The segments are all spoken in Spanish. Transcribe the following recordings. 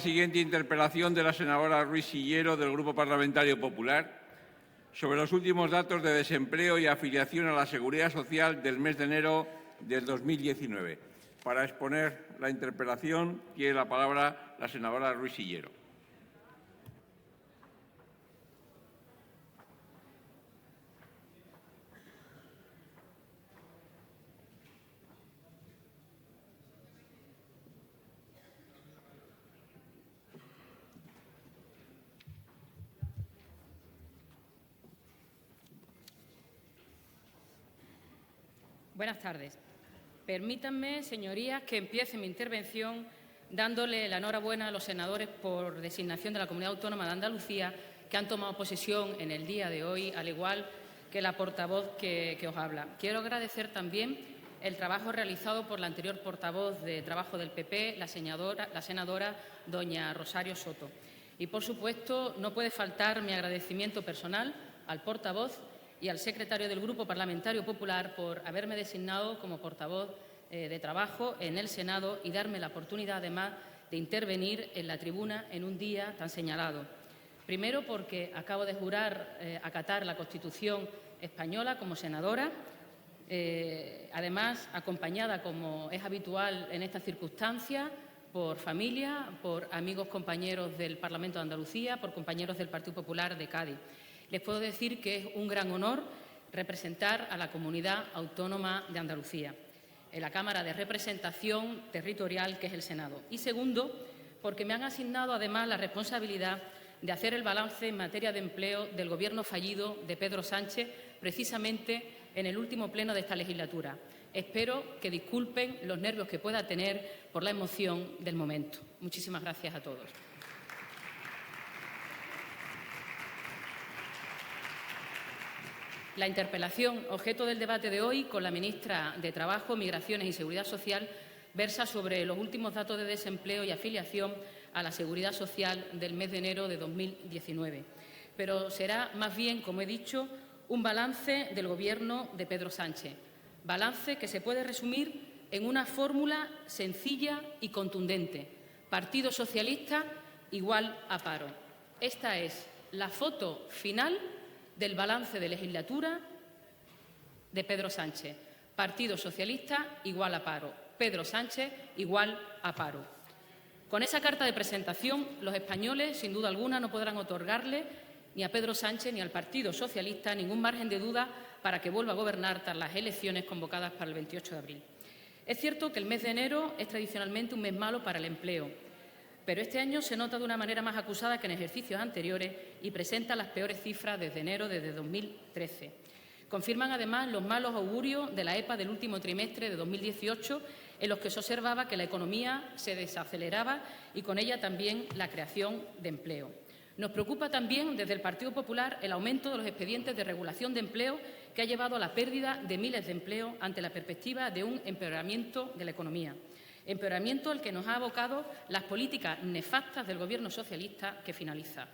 Siguiente interpelación de la senadora Ruiz Sillero, del Grupo Parlamentario Popular, sobre los últimos datos de desempleo y afiliación a la Seguridad Social del mes de enero del 2019. Para exponer la interpelación tiene la palabra la senadora Ruiz Sillero. Buenas tardes. Permítanme, señorías, que empiece mi intervención dándole la enhorabuena a los senadores por designación de la Comunidad Autónoma de Andalucía que han tomado posesión en el día de hoy, al igual que la portavoz que os habla. Quiero agradecer también el trabajo realizado por la anterior portavoz de Trabajo del PP, la senadora doña Rosario Soto. Y, por supuesto, no puede faltar mi agradecimiento personal al portavoz y al secretario del Grupo Parlamentario Popular por haberme designado como portavoz de Trabajo en el Senado y darme la oportunidad, además, de intervenir en la tribuna en un día tan señalado. Primero, porque acabo de jurar acatar la Constitución española como senadora, además acompañada, como es habitual en estas circunstancias, por familia, por amigos compañeros del Parlamento de Andalucía, por compañeros del Partido Popular de Cádiz. Les puedo decir que es un gran honor representar a la Comunidad Autónoma de Andalucía en la Cámara de Representación Territorial, que es el Senado. Y segundo, porque me han asignado además la responsabilidad de hacer el balance en materia de empleo del Gobierno fallido de Pedro Sánchez, precisamente en el último pleno de esta legislatura. Espero que disculpen los nervios que pueda tener por la emoción del momento. Muchísimas gracias a todos. La interpelación, objeto del debate de hoy con la ministra de Trabajo, Migraciones y Seguridad Social, versa sobre los últimos datos de desempleo y afiliación a la Seguridad Social del mes de enero de 2019. Pero será más bien, como he dicho, un balance del Gobierno de Pedro Sánchez. Balance que se puede resumir en una fórmula sencilla y contundente. Partido Socialista igual a paro. Esta es la foto final del balance de legislatura de Pedro Sánchez. Partido Socialista igual a paro. Pedro Sánchez igual a paro. Con esa carta de presentación, los españoles, sin duda alguna, no podrán otorgarle ni a Pedro Sánchez ni al Partido Socialista ningún margen de duda para que vuelva a gobernar tras las elecciones convocadas para el 28 de abril. Es cierto que el mes de enero es tradicionalmente un mes malo para el empleo, pero este año se nota de una manera más acusada que en ejercicios anteriores y presenta las peores cifras desde enero desde 2013. Confirman además los malos augurios de la EPA del último trimestre de 2018, en los que se observaba que la economía se desaceleraba y con ella también la creación de empleo. Nos preocupa también desde el Partido Popular el aumento de los expedientes de regulación de empleo que ha llevado a la pérdida de miles de empleos ante la perspectiva de un empeoramiento de la economía. Empeoramiento al que nos ha abocado las políticas nefastas del Gobierno socialista que finaliza.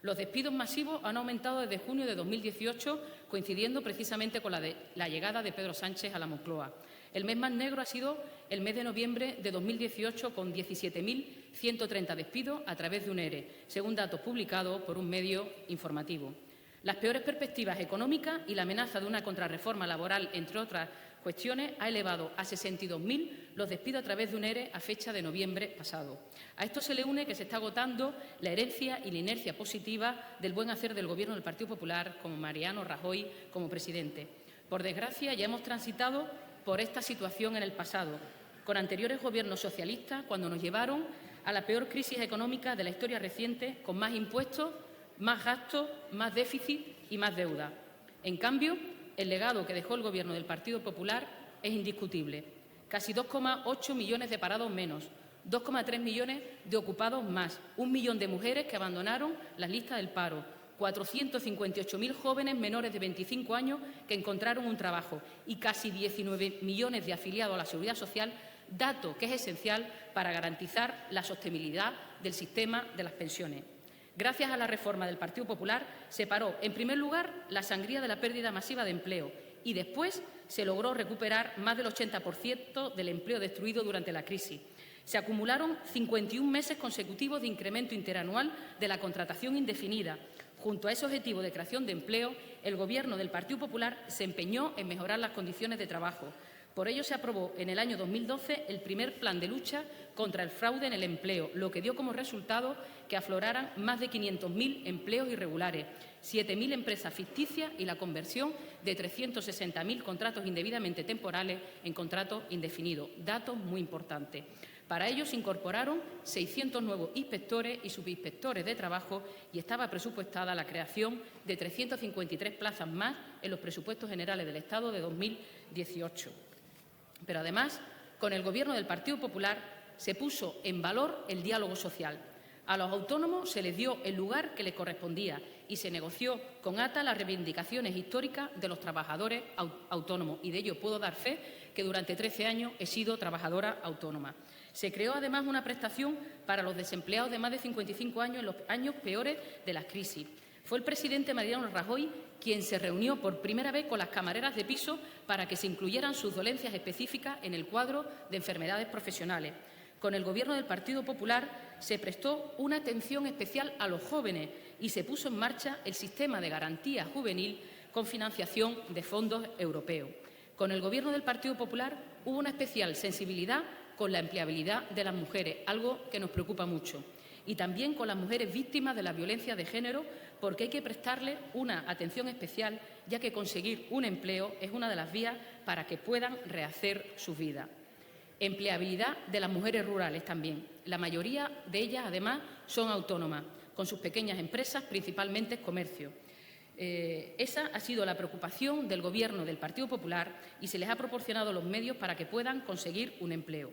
Los despidos masivos han aumentado desde junio de 2018, coincidiendo precisamente con la llegada de Pedro Sánchez a la Moncloa. El mes más negro ha sido el mes de noviembre de 2018, con 17.130 despidos a través de un ERE, según datos publicados por un medio informativo. Las peores perspectivas económicas y la amenaza de una contrarreforma laboral, entre otras cuestiones, ha elevado a 62.000 los despidos a través de un ERE a fecha de noviembre pasado. A esto se le une que se está agotando la herencia y la inercia positiva del buen hacer del Gobierno del Partido Popular, con Mariano Rajoy como presidente. Por desgracia, ya hemos transitado por esta situación en el pasado, con anteriores gobiernos socialistas, cuando nos llevaron a la peor crisis económica de la historia reciente, con más impuestos, más gastos, más déficit y más deuda. En cambio, el legado que dejó el Gobierno del Partido Popular es indiscutible. Casi 2,8 millones de parados menos, 2,3 millones de ocupados más, 1 millón de mujeres que abandonaron las listas del paro, 458.000 jóvenes menores de 25 años que encontraron un trabajo y casi 19 millones de afiliados a la Seguridad Social, dato que es esencial para garantizar la sostenibilidad del sistema de las pensiones. Gracias a la reforma del Partido Popular se paró, en primer lugar, la sangría de la pérdida masiva de empleo y después se logró recuperar más del 80% del empleo destruido durante la crisis. Se acumularon 51 meses consecutivos de incremento interanual de la contratación indefinida. Junto a ese objetivo de creación de empleo, el Gobierno del Partido Popular se empeñó en mejorar las condiciones de trabajo. Por ello, se aprobó en el año 2012 el primer plan de lucha contra el fraude en el empleo, lo que dio como resultado que afloraran más de 500.000 empleos irregulares, 7.000 empresas ficticias y la conversión de 360.000 contratos indebidamente temporales en contratos indefinidos. Datos muy importantes. Para ello se incorporaron 600 nuevos inspectores y subinspectores de trabajo y estaba presupuestada la creación de 353 plazas más en los presupuestos generales del Estado de 2018. Pero además, con el Gobierno del Partido Popular se puso en valor el diálogo social. A los autónomos se les dio el lugar que les correspondía y se negoció con ATA las reivindicaciones históricas de los trabajadores autónomos. Y de ello puedo dar fe que durante 13 años he sido trabajadora autónoma. Se creó además una prestación para los desempleados de más de 55 años en los años peores de las crisis. Fue el presidente Mariano Rajoy quien se reunió por primera vez con las camareras de piso para que se incluyeran sus dolencias específicas en el cuadro de enfermedades profesionales. Con el Gobierno del Partido Popular se prestó una atención especial a los jóvenes y se puso en marcha el sistema de garantía juvenil con financiación de fondos europeos. Con el Gobierno del Partido Popular hubo una especial sensibilidad con la empleabilidad de las mujeres, algo que nos preocupa mucho, y también con las mujeres víctimas de la violencia de género, porque hay que prestarle una atención especial, ya que conseguir un empleo es una de las vías para que puedan rehacer su vida. Empleabilidad de las mujeres rurales también. La mayoría de ellas, además, son autónomas, con sus pequeñas empresas, principalmente comercio. Esa ha sido la preocupación del Gobierno del Partido Popular y se les ha proporcionado los medios para que puedan conseguir un empleo.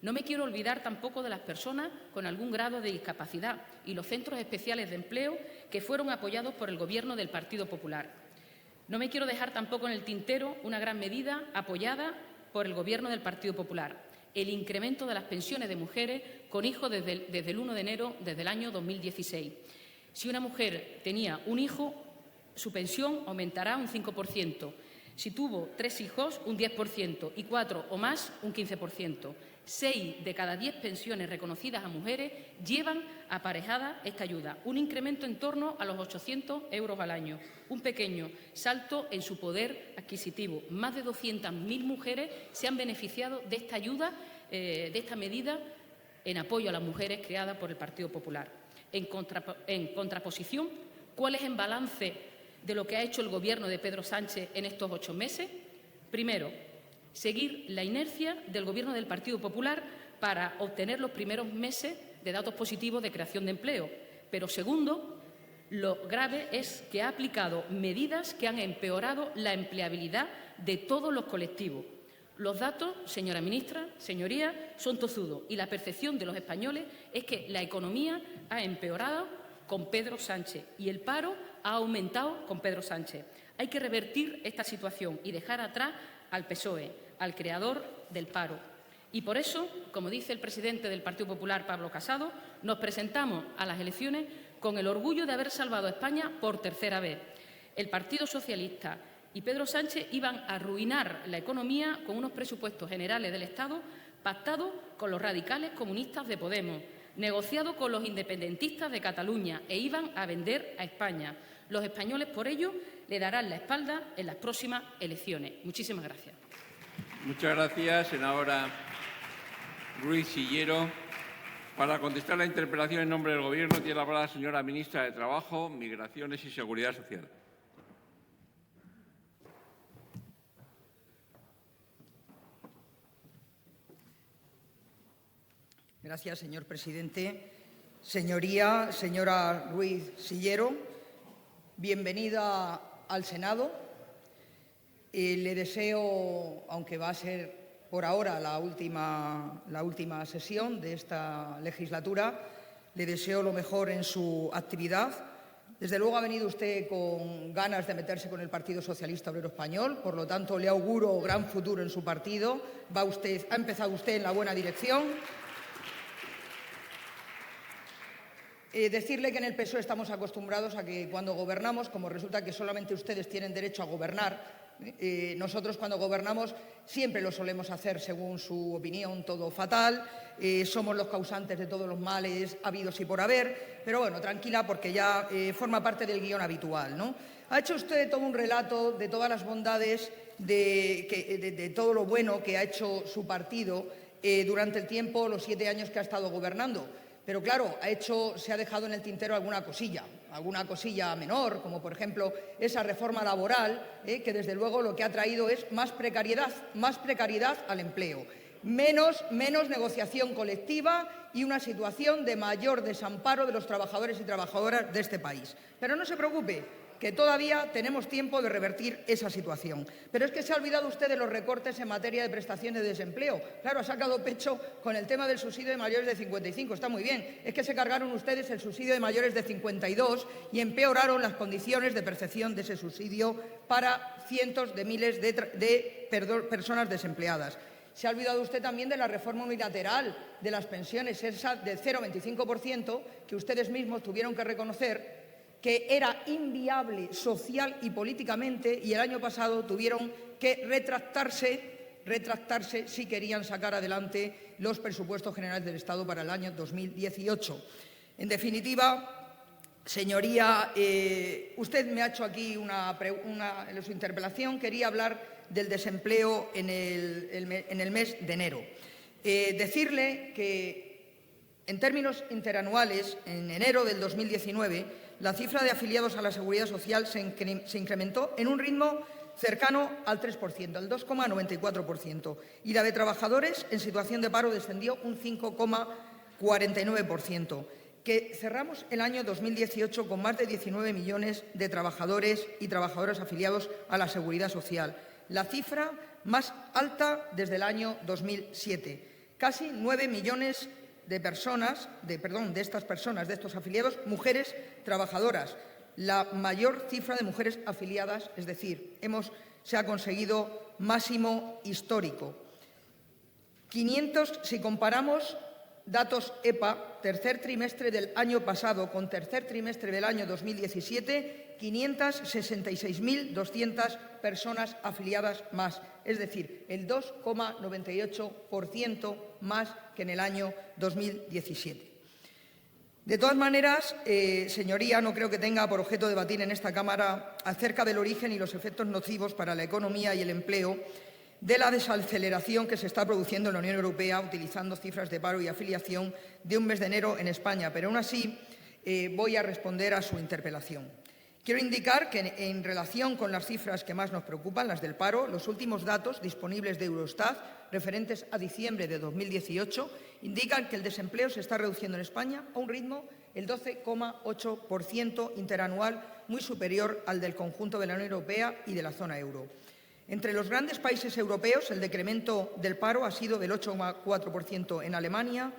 No me quiero olvidar tampoco de las personas con algún grado de discapacidad y los centros especiales de empleo que fueron apoyados por el Gobierno del Partido Popular. No me quiero dejar tampoco en el tintero una gran medida apoyada por el Gobierno del Partido Popular, el incremento de las pensiones de mujeres con hijos desde el 1 de enero desde el año 2016. Si una mujer tenía un hijo, su pensión aumentará un 5%. Si tuvo 3 hijos, un 10%, y 4 o más, un 15%. 6 de cada 10 pensiones reconocidas a mujeres llevan aparejada esta ayuda, un incremento en torno a los 800 euros al año, un pequeño salto en su poder adquisitivo. Más de 200.000 mujeres se han beneficiado de esta ayuda, de esta medida en apoyo a las mujeres creada por el Partido Popular. En contraposición, ¿cuál es el balance de lo que ha hecho el Gobierno de Pedro Sánchez en estos 8 meses? Primero, seguir la inercia del Gobierno del Partido Popular para obtener los primeros meses de datos positivos de creación de empleo. Pero segundo, lo grave es que ha aplicado medidas que han empeorado la empleabilidad de todos los colectivos. Los datos, señora ministra, señorías, son tozudos y la percepción de los españoles es que la economía ha empeorado con Pedro Sánchez y el paro ha aumentado con Pedro Sánchez. Hay que revertir esta situación y dejar atrás al PSOE, al creador del paro. Y por eso, como dice el presidente del Partido Popular, Pablo Casado, nos presentamos a las elecciones con el orgullo de haber salvado a España por tercera vez. El Partido Socialista y Pedro Sánchez iban a arruinar la economía con unos presupuestos generales del Estado pactados con los radicales comunistas de Podemos, negociado con los independentistas de Cataluña e iban a vender a España. Los españoles, por ello, le darán la espalda en las próximas elecciones. Muchísimas gracias. Muchas gracias, senadora Ruiz Sillero. Para contestar la interpelación en nombre del Gobierno tiene la palabra la señora ministra de Trabajo, Migraciones y Seguridad Social. Gracias, señor presidente. Señoría, señora Ruiz Sillero, bienvenida al Senado. Le deseo, aunque va a ser por ahora la última sesión de esta legislatura, le deseo lo mejor en su actividad. Desde luego ha venido usted con ganas de meterse con el Partido Socialista Obrero Español, por lo tanto le auguro gran futuro en su partido. Ha empezado usted en la buena dirección. Decirle que en el PSOE estamos acostumbrados a que cuando gobernamos, como resulta que solamente ustedes tienen derecho a gobernar, Nosotros, cuando gobernamos, siempre lo solemos hacer, según su opinión, todo fatal. Somos los causantes de todos los males habidos y por haber. Pero bueno, tranquila, porque ya forma parte del guión habitual, ¿no? Ha hecho usted todo un relato de todas las bondades, de todo lo bueno que ha hecho su partido durante el tiempo, los 7 años que ha estado gobernando. Pero claro, se ha dejado en el tintero alguna cosilla menor, como por ejemplo esa reforma laboral, que desde luego lo que ha traído es más precariedad al empleo, menos negociación colectiva y una situación de mayor desamparo de los trabajadores y trabajadoras de este país. Pero no se preocupe, que todavía tenemos tiempo de revertir esa situación. Pero es que se ha olvidado usted de los recortes en materia de prestaciones de desempleo. Claro, ha sacado pecho con el tema del subsidio de mayores de 55. Está muy bien. Es que se cargaron ustedes el subsidio de mayores de 52 y empeoraron las condiciones de percepción de ese subsidio para cientos de miles de personas desempleadas. Se ha olvidado usted también de la reforma unilateral de las pensiones, esa del 0,25%, que ustedes mismos tuvieron que reconocer que era inviable social y políticamente, y el año pasado tuvieron que retractarse si querían sacar adelante los presupuestos generales del Estado para el año 2018. En definitiva, señoría, usted me ha hecho aquí en su interpelación, quería hablar del desempleo en el mes de enero. Decirle que, en términos interanuales, en enero del 2019, la cifra de afiliados a la Seguridad Social se incrementó en un ritmo cercano al 3%, al 2,94%, y la de trabajadores en situación de paro descendió un 5,49%, que cerramos el año 2018 con más de 19 millones de trabajadores y trabajadoras afiliados a la Seguridad Social, la cifra más alta desde el año 2007. Casi 9 millones de estos afiliados, mujeres trabajadoras, la mayor cifra de mujeres afiliadas, es decir, se ha conseguido máximo histórico. Si comparamos datos EPA, tercer trimestre del año pasado con tercer trimestre del año 2017, 566.200 personas afiliadas más, es decir, el 2,98% más que en el año 2017. De todas maneras, señoría, no creo que tenga por objeto debatir en esta Cámara acerca del origen y los efectos nocivos para la economía y el empleo de la desaceleración que se está produciendo en la Unión Europea, utilizando cifras de paro y afiliación de un mes de enero en España. Pero aún así, voy a responder a su interpelación. Quiero indicar que, en relación con las cifras que más nos preocupan, las del paro, los últimos datos disponibles de Eurostat, referentes a diciembre de 2018, indican que el desempleo se está reduciendo en España a un ritmo del 12,8% interanual, muy superior al del conjunto de la Unión Europea y de la zona euro. Entre los grandes países europeos, el decremento del paro ha sido del 8,4% en Alemania,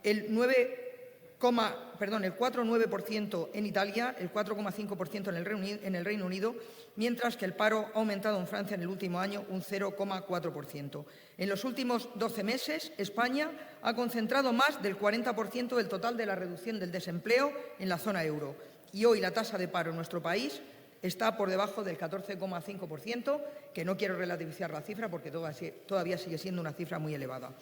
el 4,9% en Italia, el 4,5% en el Reino Unido, mientras que el paro ha aumentado en Francia en el último año un 0,4%. En los últimos 12 meses, España ha concentrado más del 40% del total de la reducción del desempleo en la zona euro. Y hoy la tasa de paro en nuestro país está por debajo del 14,5%, que no quiero relativizar la cifra porque todavía sigue siendo una cifra muy elevada.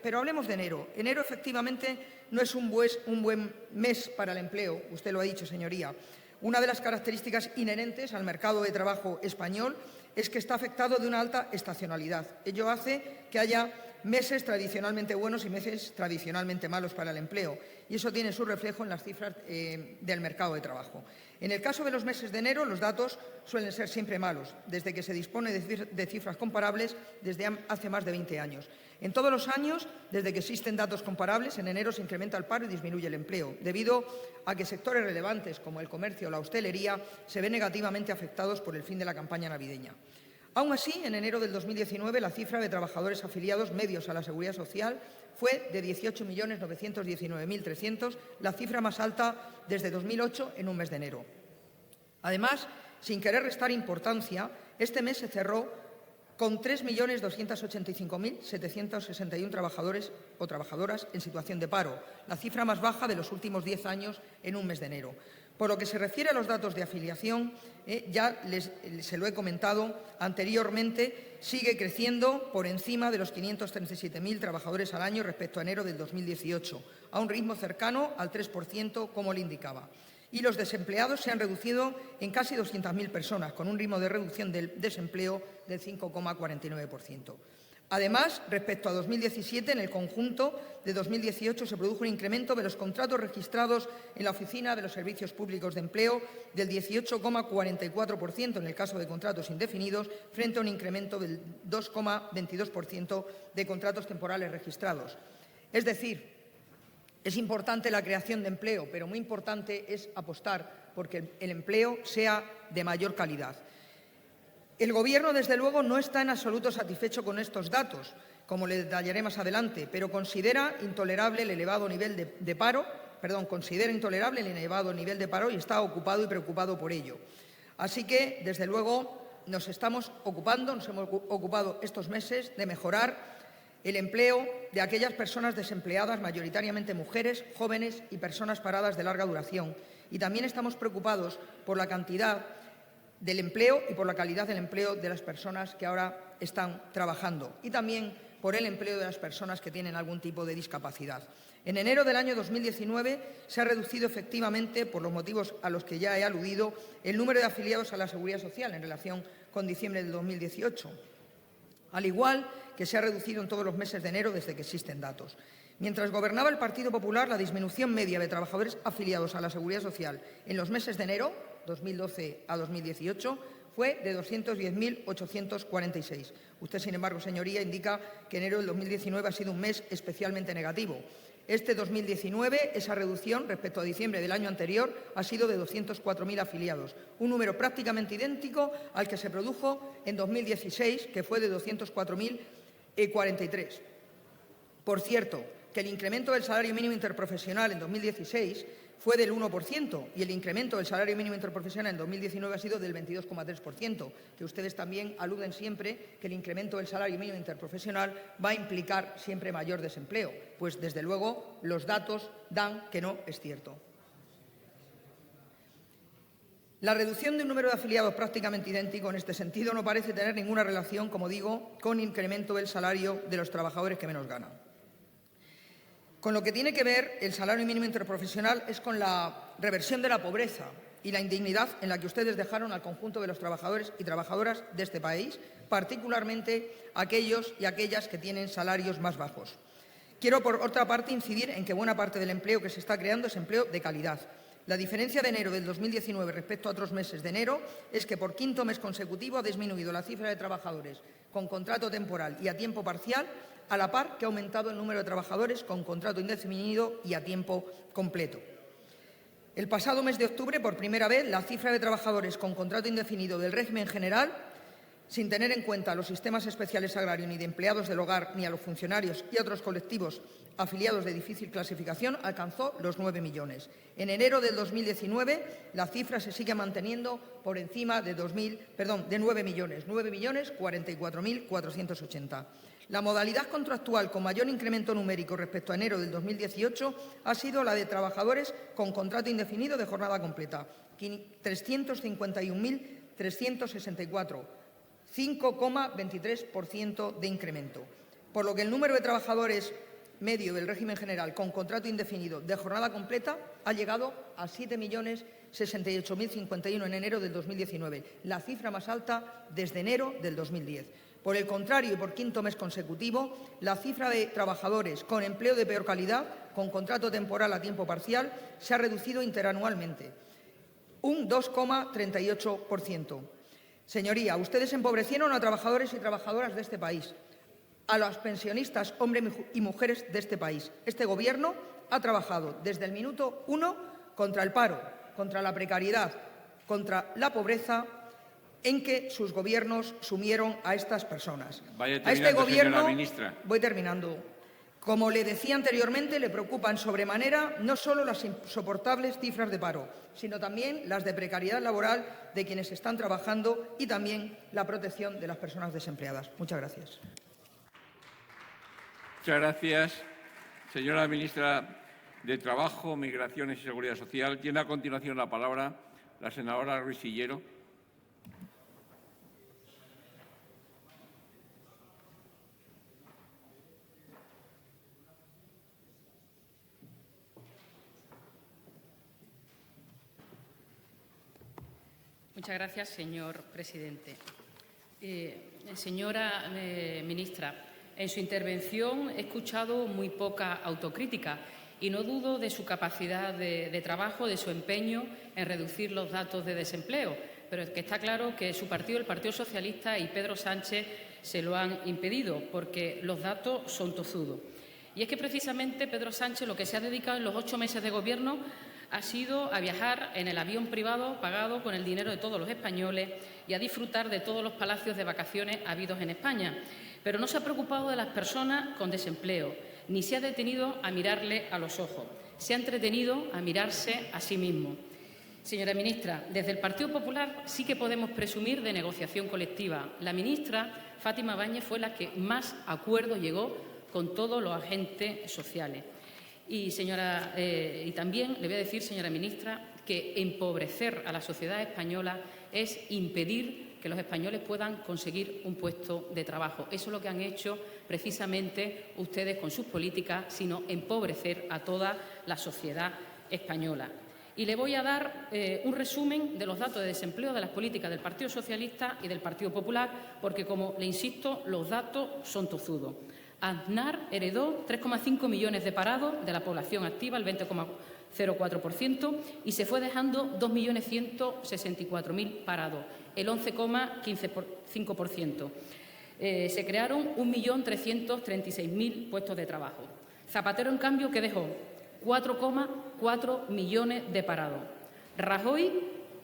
Pero hablemos de enero. Enero, efectivamente, no es un buen mes para el empleo, usted lo ha dicho, señoría. Una de las características inherentes al mercado de trabajo español es que está afectado de una alta estacionalidad. Ello hace que haya meses tradicionalmente buenos y meses tradicionalmente malos para el empleo, y eso tiene su reflejo en las cifras del mercado de trabajo. En el caso de los meses de enero, los datos suelen ser siempre malos, desde que se dispone de cifras comparables desde hace más de 20 años. En todos los años, desde que existen datos comparables, en enero se incrementa el paro y disminuye el empleo, debido a que sectores relevantes como el comercio o la hostelería se ven negativamente afectados por el fin de la campaña navideña. Aún así, en enero del 2019, la cifra de trabajadores afiliados medios a la Seguridad Social fue de 18.919.300, la cifra más alta desde 2008 en un mes de enero. Además, sin querer restar importancia, este mes se cerró con 3.285.761 trabajadores o trabajadoras en situación de paro, la cifra más baja de los últimos 10 años en un mes de enero. Por lo que se refiere a los datos de afiliación, se lo he comentado anteriormente, sigue creciendo por encima de los 537.000 trabajadores al año respecto a enero del 2018, a un ritmo cercano al 3%, como le indicaba. Y los desempleados se han reducido en casi 200.000 personas, con un ritmo de reducción del desempleo del 5,49%. Además, respecto a 2017, en el conjunto de 2018 se produjo un incremento de los contratos registrados en la Oficina de los Servicios Públicos de Empleo del 18,44% en el caso de contratos indefinidos, frente a un incremento del 2,22% de contratos temporales registrados. Es decir, es importante la creación de empleo, pero muy importante es apostar porque el empleo sea de mayor calidad. El Gobierno, desde luego, no está en absoluto satisfecho con estos datos, como le detallaré más adelante, pero considera intolerable el elevado nivel de paro y está ocupado y preocupado por ello. Así que, desde luego, nos hemos ocupado estos meses de mejorar el empleo de aquellas personas desempleadas, mayoritariamente mujeres, jóvenes y personas paradas de larga duración. Y también estamos preocupados por la cantidad del empleo y por la calidad del empleo de las personas que ahora están trabajando y también por el empleo de las personas que tienen algún tipo de discapacidad. En enero del año 2019 se ha reducido efectivamente, por los motivos a los que ya he aludido, el número de afiliados a la Seguridad Social en relación con diciembre del 2018, al igual que se ha reducido en todos los meses de enero desde que existen datos. Mientras gobernaba el Partido Popular, la disminución media de trabajadores afiliados a la Seguridad Social en los meses de enero 2012 a 2018 fue de 210.846. Usted, sin embargo, señoría, indica que enero del 2019 ha sido un mes especialmente negativo. Este 2019, esa reducción respecto a diciembre del año anterior ha sido de 204.000 afiliados, un número prácticamente idéntico al que se produjo en 2016, que fue de 204.043. Por cierto, que el incremento del salario mínimo interprofesional en 2016 fue del 1% y el incremento del salario mínimo interprofesional en 2019 ha sido del 22,3%, que ustedes también aluden siempre que el incremento del salario mínimo interprofesional va a implicar siempre mayor desempleo. Pues, desde luego, los datos dan que no es cierto. La reducción de un número de afiliados prácticamente idéntico en este sentido no parece tener ninguna relación, como digo, con el incremento del salario de los trabajadores que menos ganan. Con lo que tiene que ver el salario mínimo interprofesional es con la reversión de la pobreza y la indignidad en la que ustedes dejaron al conjunto de los trabajadores y trabajadoras de este país, particularmente aquellos y aquellas que tienen salarios más bajos. Quiero, por otra parte, incidir en que buena parte del empleo que se está creando es empleo de calidad. La diferencia de enero del 2019 respecto a otros meses de enero es que por quinto mes consecutivo ha disminuido la cifra de trabajadores con contrato temporal y a tiempo parcial, a la par que ha aumentado el número de trabajadores con contrato indefinido y a tiempo completo. El pasado mes de octubre, por primera vez, la cifra de trabajadores con contrato indefinido del régimen general, sin tener en cuenta los sistemas especiales agrarios ni de empleados del hogar ni a los funcionarios y a otros colectivos afiliados de difícil clasificación, alcanzó los 9 millones. En enero del 2019 la cifra se sigue manteniendo por encima de 9 millones, 9.044.480. La modalidad contractual con mayor incremento numérico respecto a enero del 2018 ha sido la de trabajadores con contrato indefinido de jornada completa, 351.364, 5,23% de incremento, por lo que el número de trabajadores medio del régimen general con contrato indefinido de jornada completa ha llegado a 7.068.051 en enero del 2019, la cifra más alta desde enero del 2010. Por el contrario, y por quinto mes consecutivo, la cifra de trabajadores con empleo de peor calidad, con contrato temporal a tiempo parcial, se ha reducido interanualmente, un 2,38%. Señoría, ustedes empobrecieron a trabajadores y trabajadoras de este país, a los pensionistas, hombres y mujeres de este país. Este Gobierno ha trabajado desde el minuto 1 contra el paro, contra la precariedad, contra la pobreza, en que sus gobiernos sumieron a estas personas. A este Gobierno, señora ministra. Voy terminando. Como le decía anteriormente, le preocupan sobremanera no solo las insoportables cifras de paro, sino también las de precariedad laboral de quienes están trabajando y también la protección de las personas desempleadas. Muchas gracias. Muchas gracias. Señora ministra de Trabajo, Migraciones y Seguridad Social. Tiene a continuación la palabra la senadora Ruiz Sillero. Muchas gracias, señor presidente. Señora ministra, en su intervención he escuchado muy poca autocrítica y no dudo de su capacidad de trabajo, de su empeño en reducir los datos de desempleo, pero es que está claro que su partido, el Partido Socialista y Pedro Sánchez se lo han impedido porque los datos son tozudos. Y es que precisamente Pedro Sánchez lo que se ha dedicado en los 8 meses de Gobierno ha sido a viajar en el avión privado pagado con el dinero de todos los españoles y a disfrutar de todos los palacios de vacaciones habidos en España. Pero no se ha preocupado de las personas con desempleo, ni se ha detenido a mirarle a los ojos. Se ha entretenido a mirarse a sí mismo. Señora ministra, desde el Partido Popular sí que podemos presumir de negociación colectiva. La ministra Fátima Báñez fue la que más acuerdo llegó con todos los agentes sociales. Y también le voy a decir, señora ministra, que empobrecer a la sociedad española es impedir que los españoles puedan conseguir un puesto de trabajo. Eso es lo que han hecho precisamente ustedes con sus políticas, sino empobrecer a toda la sociedad española. Y le voy a dar un resumen de los datos de desempleo de las políticas del Partido Socialista y del Partido Popular, porque, como le insisto, los datos son tozudos. Aznar heredó 3,5 millones de parados de la población activa, el 20,04%, y se fue dejando 2.164.000 parados, el 11,15%. Se crearon 1.336.000 puestos de trabajo. Zapatero, en cambio, ¿qué dejó? 4,4 millones de parados. Rajoy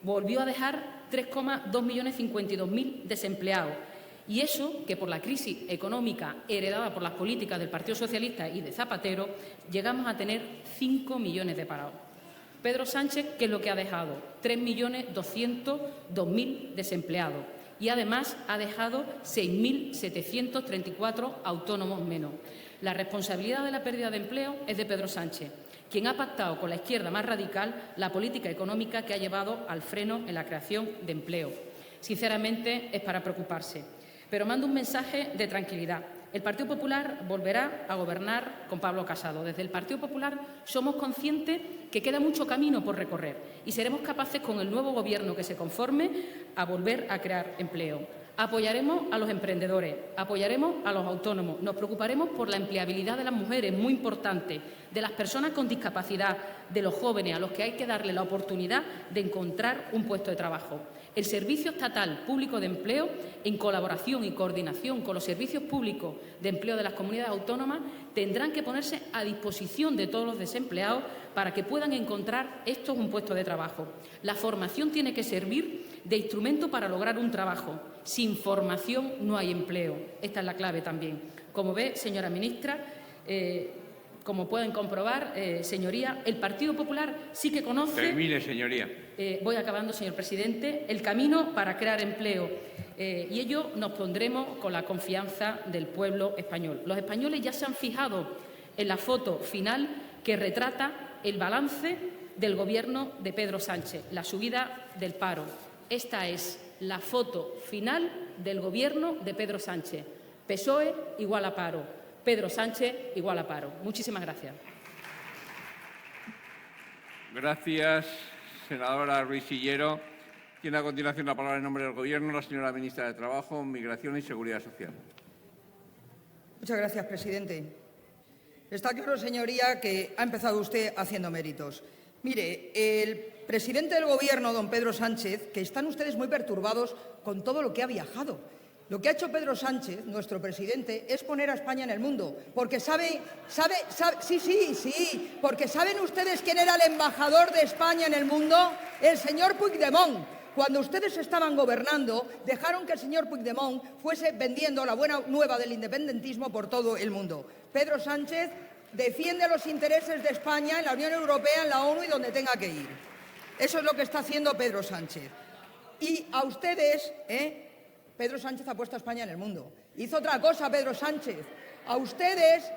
volvió a dejar 3,2.052.000 desempleados. Y eso que por la crisis económica heredada por las políticas del Partido Socialista y de Zapatero llegamos a tener 5 millones de parados. Pedro Sánchez, ¿qué es lo que ha dejado? 3.202.000 desempleados y además ha dejado 6.734 autónomos menos. La responsabilidad de la pérdida de empleo es de Pedro Sánchez, quien ha pactado con la izquierda más radical la política económica que ha llevado al freno en la creación de empleo. Sinceramente, es para preocuparse. Pero mando un mensaje de tranquilidad. El Partido Popular volverá a gobernar con Pablo Casado. Desde el Partido Popular somos conscientes que queda mucho camino por recorrer y seremos capaces, con el nuevo Gobierno que se conforme, a volver a crear empleo. Apoyaremos a los emprendedores, apoyaremos a los autónomos, nos preocuparemos por la empleabilidad de las mujeres, muy importante, de las personas con discapacidad, de los jóvenes, a los que hay que darle la oportunidad de encontrar un puesto de trabajo. El Servicio Estatal Público de Empleo, en colaboración y coordinación con los servicios públicos de empleo de las comunidades autónomas, tendrán que ponerse a disposición de todos los desempleados para que puedan encontrar estos un puesto de trabajo. La formación tiene que servir de instrumento para lograr un trabajo. Sin formación no hay empleo. Esta es la clave también. Como ve, señora ministra, como pueden comprobar, señoría, el Partido Popular sí que conoce… Termine, señoría. Voy acabando, señor presidente. El camino para crear empleo. Y ello nos pondremos con la confianza del pueblo español. Los españoles ya se han fijado en la foto final que retrata el balance del Gobierno de Pedro Sánchez, la subida del paro. Esta es la foto final del Gobierno de Pedro Sánchez. PSOE igual a paro. Pedro Sánchez igual a paro. Muchísimas gracias. Gracias, senadora Ruiz Sillero. Tiene a continuación la palabra en nombre del Gobierno la señora ministra de Trabajo, Migración y Seguridad Social. Muchas gracias, presidente. Está claro, señoría, que ha empezado usted haciendo méritos. Mire, el presidente del Gobierno, don Pedro Sánchez, que están ustedes muy perturbados con todo lo que ha viajado. Lo que ha hecho Pedro Sánchez, nuestro presidente, es poner a España en el mundo, porque porque ¿saben ustedes quién era el embajador de España en el mundo? El señor Puigdemont. Cuando ustedes estaban gobernando, dejaron que el señor Puigdemont fuese vendiendo la buena nueva del independentismo por todo el mundo. Pedro Sánchez defiende los intereses de España en la Unión Europea, en la ONU y donde tenga que ir. Eso es lo que está haciendo Pedro Sánchez. Y a ustedes, Pedro Sánchez ha puesto a España en el mundo. Hizo otra cosa Pedro Sánchez. A ustedes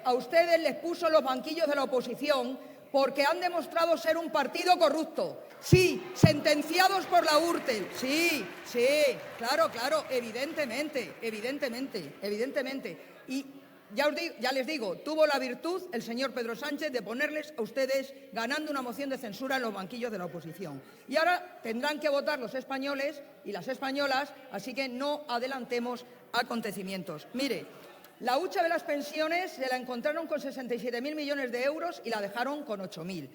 les puso los banquillos de la oposición porque han demostrado ser un partido corrupto. Sí, sentenciados por la Gürtel. Sí, claro, evidentemente. Y ya les digo, tuvo la virtud el señor Pedro Sánchez de ponerles a ustedes ganando una moción de censura en los banquillos de la oposición. Y ahora tendrán que votar los españoles y las españolas, así que no adelantemos acontecimientos. Mire, la hucha de las pensiones se la encontraron con 67.000 millones de euros y la dejaron con 8.000.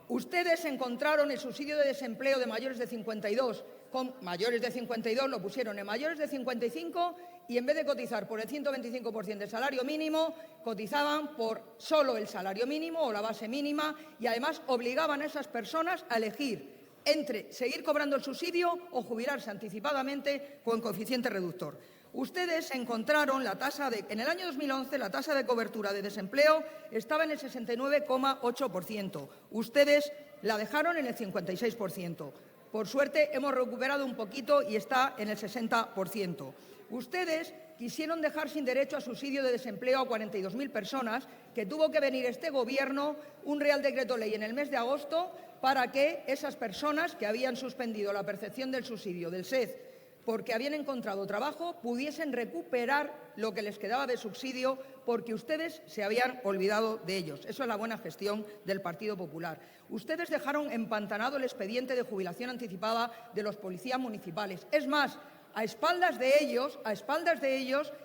Ustedes encontraron el subsidio de desempleo de mayores de 52, con mayores de 52 lo pusieron en mayores de 55 y en vez de cotizar por el 125% del salario mínimo, cotizaban por solo el salario mínimo o la base mínima y además obligaban a esas personas a elegir entre seguir cobrando el subsidio o jubilarse anticipadamente con coeficiente reductor. Ustedes encontraron en el año 2011 la tasa de cobertura de desempleo estaba en el 69,8%. Ustedes la dejaron en el 56%. Por suerte hemos recuperado un poquito y está en el 60%. Ustedes quisieron dejar sin derecho a subsidio de desempleo a 42.000 personas, que tuvo que venir este Gobierno un Real Decreto Ley en el mes de agosto para que esas personas que habían suspendido la percepción del subsidio del SED porque habían encontrado trabajo, pudiesen recuperar lo que les quedaba de subsidio porque ustedes se habían olvidado de ellos. Eso es la buena gestión del Partido Popular. Ustedes dejaron empantanado el expediente de jubilación anticipada de los policías municipales. Es más, a espaldas de ellos,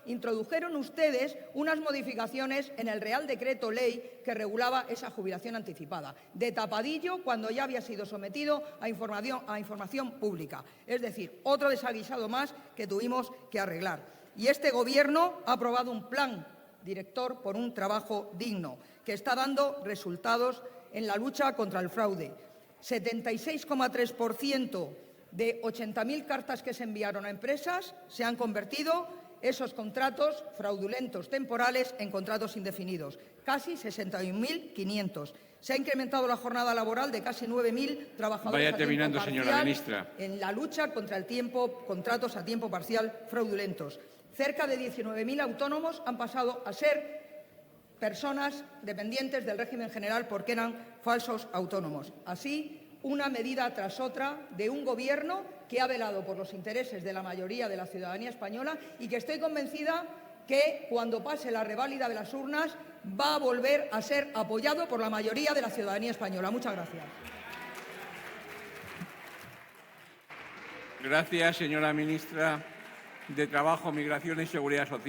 introdujeron ustedes unas modificaciones en el Real Decreto Ley que regulaba esa jubilación anticipada, de tapadillo cuando ya había sido sometido a información pública. Es decir, otro desaguisado más que tuvimos que arreglar. Y este Gobierno ha aprobado un plan director por un trabajo digno, que está dando resultados en la lucha contra el fraude. 76,3% de 80.000 cartas que se enviaron a empresas se han convertido esos contratos fraudulentos temporales en contratos indefinidos, casi 61.500. Se ha incrementado la jornada laboral de casi 9.000 trabajadores Vaya terminando, señora ministra. En la lucha contra el contratos a tiempo parcial fraudulentos. Cerca de 19.000 autónomos han pasado a ser personas dependientes del régimen general porque eran falsos autónomos. Así, una medida tras otra de un Gobierno que ha velado por los intereses de la mayoría de la ciudadanía española y que estoy convencida que cuando pase la reválida de las urnas va a volver a ser apoyado por la mayoría de la ciudadanía española. Muchas gracias. Gracias, señora ministra de Trabajo, Migración y Seguridad Social.